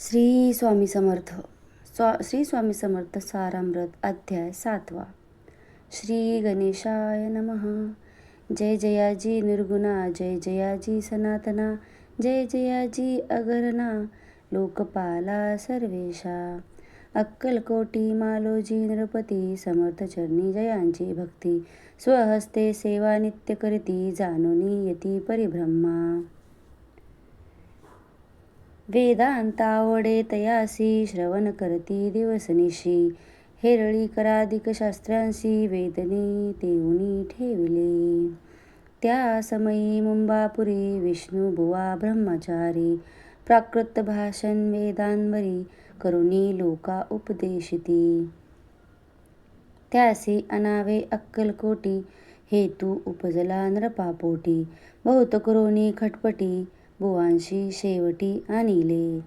श्री स्वामी समर्थ श्री स्वामी समर्थ सारामृत अध्याय 7वा. श्री गणेशाय नमः. जय जयाजी निर्गुणा, जय जयाजी सनातना, जय जयाजी अगरना, लोकपाला सर्वेशा. अक्कलकोटी मालोजी नृपती, समर्थ चरणी जयांची भक्ती. स्वहस्ते सेवा नित्य करीती, जाणोनी यती परिभ्रमा. वेदांतावडे तयासी, श्रवण करती दिवसनिशी. हेरळी कराधिक शास्त्रांसी, वेदने तेऊनी ठेविले. त्या समयी मुंबापुरी, विष्णुबुवा ब्रह्मचारी. प्राकृत भाषण वेदांवरी, करुणी लोका उपदेशिती. त्यासी अनावे अक्कलकोटी, हेतू उपजला नरपापोटी. बहुत करोनी खटपटी, बुवांशी शेवटी आणिले.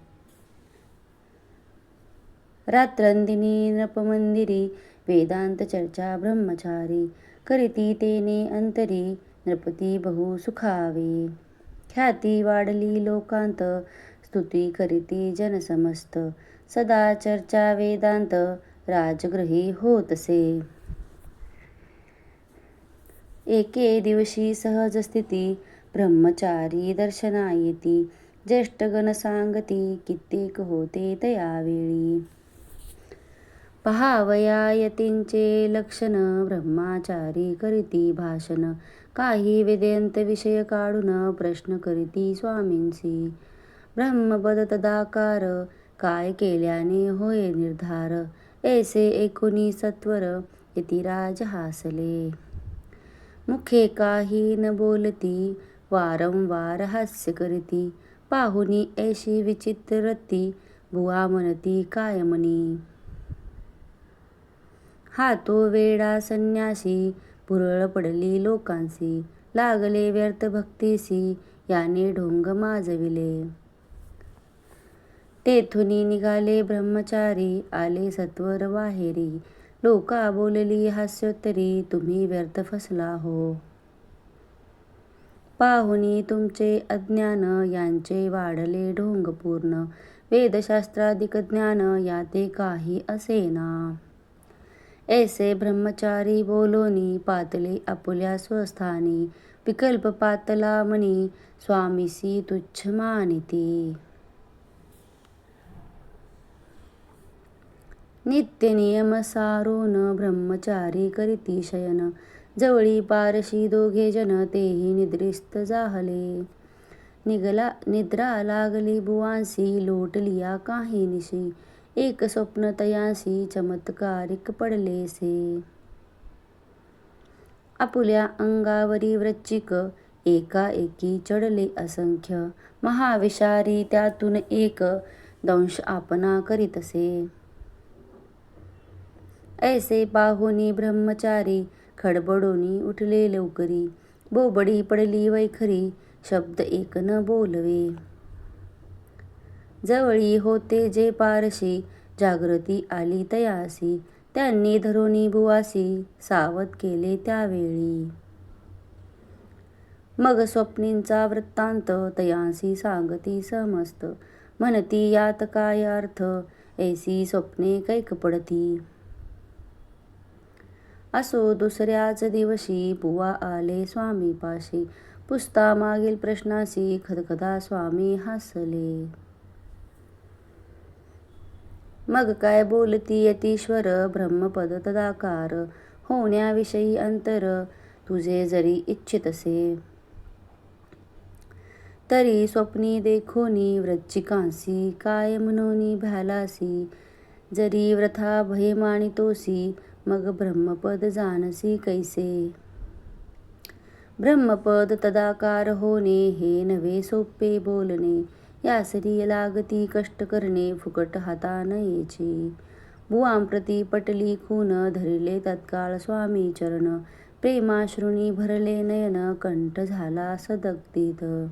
रात्रंदिनी नृपमंदिरी, वेदांत चर्चा ब्रह्मचारी. करीती तेने अंतरी, नृपती बहु सुखावे. ख्याती वाढली लोकांत, स्तुती करीती जनसमस्त. सदा चर्चा वेदांत, राजगृही होतसे. एके दिवशी सहज स्थिती, ब्रह्मचारी दर्शना येती. ज्येष्ठगण सांगती, कित्येक होते तयावेळी. पहावया यतींचे लक्षण, ब्रह्मचारी करीती भाषण. काही वेदांत विषय काढून, प्रश्न करीती स्वामींसी. ब्रह्मपद तदाकार, काय केल्याने होय निर्धार. ऐसे ऐकुनी सत्वर, यतिराज हासले. मुखे काही न बोलती, वारंवार हास्य करीती. पाहुनी ऐशी विचित्र रती, बुवा म्हणती काय म्हणी. हा तो वेडा संन्यासी, भुरळ पडली लोकांसी. लागले व्यर्थ भक्तीसी, याने ढोंग माजविले. तेथुनी निघाले ब्रह्मचारी, आले सत्वर बाहेरी. लोका बोलली हास्योत्तरी, तुम्ही व्यर्थ फसला हो. पाहुनी तुमचे अज्ञान, यांचे वाढले ढोंग पूर्ण. वेदशास्त्राधिक ज्ञान, याते काही असेना. ऐसे ब्रह्मचारी बोलोनी, पातले आपुल्या स्वस्थानी. विकल्प पातला मनी, स्वामीसी तुच्छ मानिती. नित्य नियम सारून, ब्रह्मचारी करीती शयन. जवळी पारशी दोघे जन, तेही निद्रिस्त जाहले. निद्रा लागली बुवांसी, लोटलिया काही निशी. एक स्वप्न तयांसी, चमत्कारिक पडलेसे. आपुल्या अंगावरी वृश्चिक, एकाएकी चढले असंख्य. महाविषारी त्यातून एक, दंश आपणा करीतसे. ऐसे पाहुनी ब्रह्मचारी, खडबडोनी उठले लवकरी. बोबडी पडली वैखरी, शब्द एक न बोलवे. जवळी होते जे पारशी, जागृती आली तयासी. त्यांनी धरोनी बुवासी, सावध केले त्यावेळी. मग स्वप्नींचा वृत्तांत, तयांसी सांगती समस्त. म्हणती यात काय अर्थ, ऐसी स्वप्ने कैक पडती. असो दुसऱ्याच दिवशी, बुवा आले स्वामीपाशी. पुसता मागील प्रश्नासी, खदखदा स्वामी हासले. मग काय बोलती यतीश्वर, ब्रह्मपद तदाकार. होण्याविषयी अंतर, तुझे जरी इच्छितसे. तरी स्वप्नी देखोनी, वृश्चिकांसी काय म्हणोनी भ्यालासी. जरी वृथा भय मानितोसी, मग ब्रह्मपद जानसी कैसे. ब्रह्मपद तदाकार होणे, हे नव्हे सोपे बोलणे. यासरी लागती कष्ट करणे, फुकट हाता नयेची. बुवांप्रती पटली खून, धरिले तत्काळ स्वामी चरण. प्रेमाश्रुनी भरले नयन, कंठ झाला सदगदित.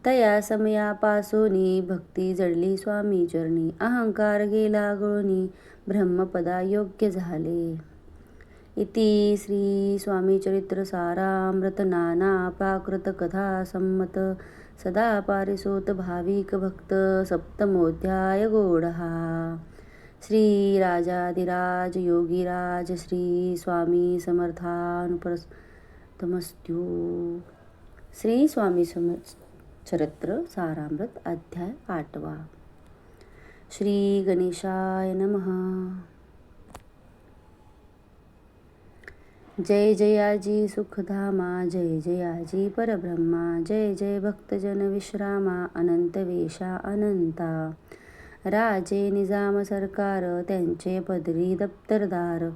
तया समयापासोनी, भक्ती जडली स्वामी चरणी. अहंकार गेला गळूनी, ब्रह्मपदा योग्य झाले. इति श्री स्वामी चरित्र सारामृत नाना प्राकृत कथा सम्मत सदा पारिसोत भाविक भक्त सप्तमोध्याय गोडहा. श्री राजाधिराज योगीराज श्री स्वामी समर्थानुपरतमस्तु. श्री स्वामी चरित्र सारामृत अध्याय 8वा. श्री गणेशाय नमः. जय जयाजी सुखधामा, जय जयाजी परब्रह्मा, जय जय भक्तजन विश्रामा, अनंत वेशा अनंता. राजे निजाम सरकार, त्यांचे पदरी दप्तरदार,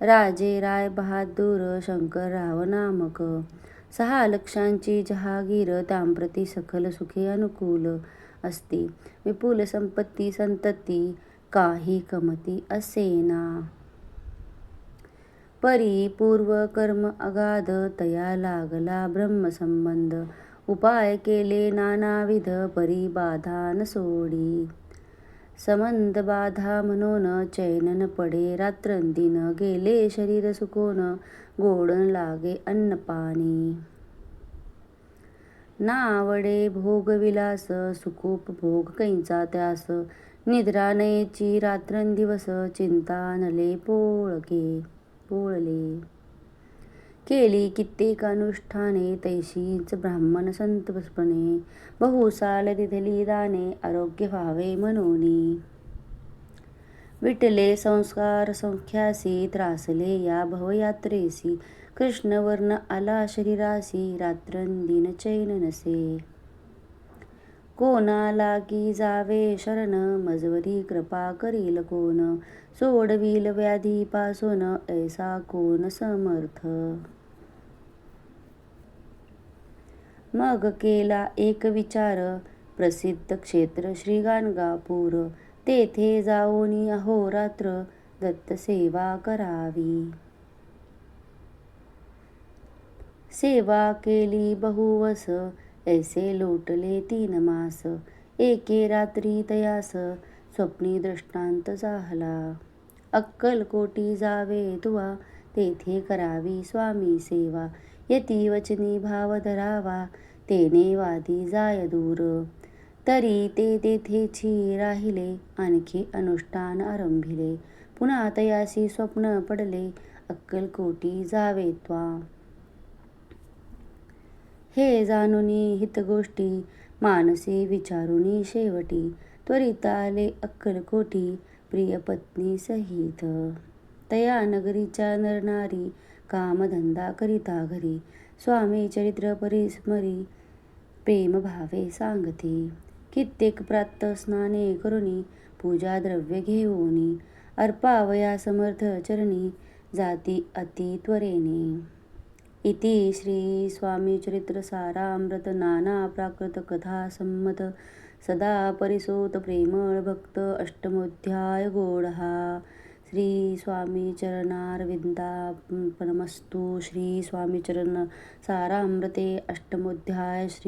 राजे राय बहादूर शंकरराव नामक. 6 लक्षांची जहागीर, त्यांप्रती सकल सुखे अनुकूल असती. विपुल संपत्ती संतती, काही कमती असेना. परी पूर्व कर्म अगाध, तया लागला ब्रह्मसंबंध. उपाय केले नानाविध, परी बाधा न सोडी. संबंध बाधा म्हणून चैन न पडे रात्रंदिन. गेले शरीर सुकोन, गोड न लागे अन्नपाणी. नावडे भोग विलास, सुखोपभोग कैंचा त्यास. निद्रा नयेची रात्रंदिवस, चिंता नले पोळले. केली कित्येक अनुष्ठाने, तैशीच ब्राह्मण संतपणे. बहुसाल दिधली दाने, आरोग्य व्हावे म्हणूनी. विटले संस्कार संख्यासी, त्रासले या भवयात्रेसी. कृष्णवर्ण आला शरीरासी, रात्रंदिन चैन नसे. कोणा लागी जावे शरण, मजवरी कृपा करील कोण. सोडविल व्याधीपासून, ऐसा कोण समर्थ. मग केला एक विचार, प्रसिद्ध क्षेत्र श्री गाणगापूर. तेथे जाऊनी अहोरात्र, दत्त सेवा करावी. सेवा केली बहुवस, ऐसे लोटले 3 मास. एके रात्री तयास, स्वप्नी दृष्टांत झाला. अक्कलकोटी जावे तुवा, तेथे करावी स्वामी सेवा. यती वचनी भाव धरावा, तेने वादी जाय दूर. तरी ते तेथेची राहिले, आणखी अनुष्ठान आरंभिले. पुन्हा तयासी स्वप्न पडले, अक्कलकोटी जावे त्वा. हे जाणुनी हितगोष्टी, मानसी विचारुनी शेवटी. त्वरित आले अक्कलकोटी, प्रियपत्नी सहित. तया नगरीच्या नरनारी, कामधंदा करिता घरी. स्वामी चरित्र परिस्मरी, प्रेम भावे सांगती. कित्येक प्रातः स्नाने करुनी, पूजा द्रव्य घेऊनी. अर्पावया समर्थ चरणी, जाती अति त्वरेने. इति श्री स्वामी चरित्र सारामृत नाना प्राकृत कथा संमत. सदा परिसोत प्रेमळ भक्त, अष्टमोध्याय गोडहा. श्री स्वामी चरणारविंदार्पणमस्तु. श्री स्वामी चरण सारामृते अष्टमोध्याय. श्री